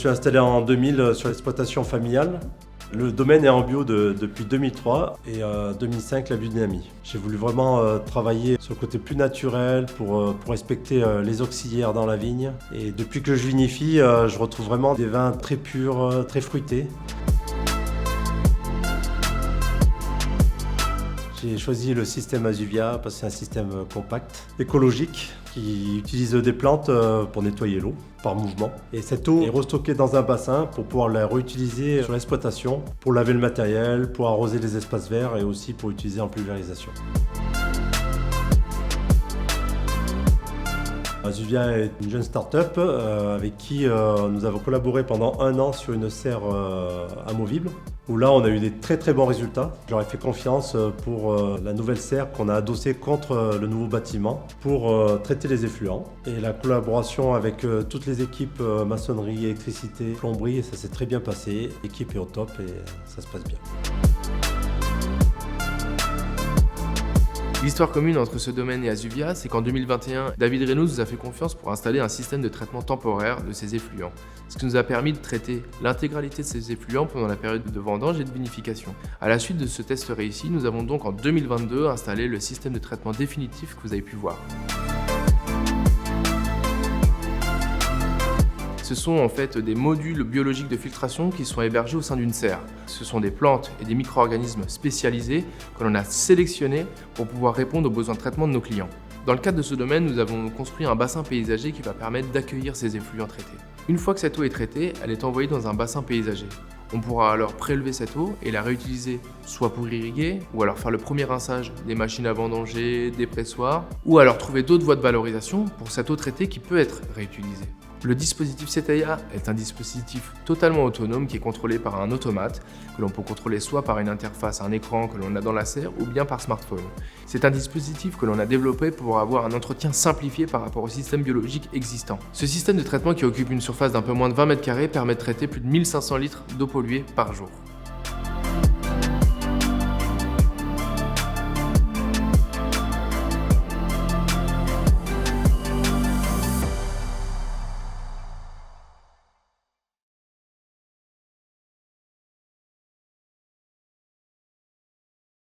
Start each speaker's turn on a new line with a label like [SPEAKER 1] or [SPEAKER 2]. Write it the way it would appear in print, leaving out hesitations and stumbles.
[SPEAKER 1] suis installé en 2000 sur l'exploitation familiale. Le domaine est en bio depuis 2003 et 2005 la biodynamie. J'ai voulu vraiment travailler sur le côté plus naturel pour respecter les auxiliaires dans la vigne. Et depuis que je vinifie, je retrouve vraiment des vins très purs, très fruités. J'ai choisi le système Asuvia parce que c'est un système compact, écologique, qui utilise des plantes pour nettoyer l'eau par mouvement. Et cette eau est restockée dans un bassin pour pouvoir la réutiliser sur l'exploitation, pour laver le matériel, pour arroser les espaces verts et aussi pour utiliser en pulvérisation. Asuvia est une jeune start-up avec qui nous avons collaboré pendant 1 an sur une serre amovible, où là on a eu des très bons résultats. J'aurais fait confiance pour la nouvelle serre qu'on a adossée contre le nouveau bâtiment pour traiter les effluents. Et la collaboration avec toutes les équipes maçonnerie, électricité, plomberie, ça s'est très bien passé. L'équipe est au top et ça se passe bien.
[SPEAKER 2] L'histoire commune entre ce domaine et Asuvia, c'est qu'en 2021, David Reynaud nous a fait confiance pour installer un système de traitement temporaire de ces effluents, ce qui nous a permis de traiter l'intégralité de ces effluents pendant la période de vendange et de vinification. À la suite de ce test réussi, nous avons donc en 2022 installé le système de traitement définitif que vous avez pu voir. Ce sont en fait des modules biologiques de filtration qui sont hébergés au sein d'une serre. Ce sont des plantes et des micro-organismes spécialisés que l'on a sélectionnés pour pouvoir répondre aux besoins de traitement de nos clients. Dans le cadre de ce domaine, nous avons construit un bassin paysager qui va permettre d'accueillir ces effluents traités. Une fois que cette eau est traitée, elle est envoyée dans un bassin paysager. On pourra alors prélever cette eau et la réutiliser soit pour irriguer, ou alors faire le premier rinçage des machines à vendanger, des pressoirs, ou alors trouver d'autres voies de valorisation pour cette eau traitée qui peut être réutilisée. Le dispositif CETEIA est un dispositif totalement autonome qui est contrôlé par un automate que l'on peut contrôler soit par une interface, un écran que l'on a dans la serre ou bien par smartphone. C'est un dispositif que l'on a développé pour avoir un entretien simplifié par rapport au système biologique existant. Ce système de traitement qui occupe une surface d'un peu moins de 20 m² permet de traiter plus de 1500 litres d'eau polluée par jour.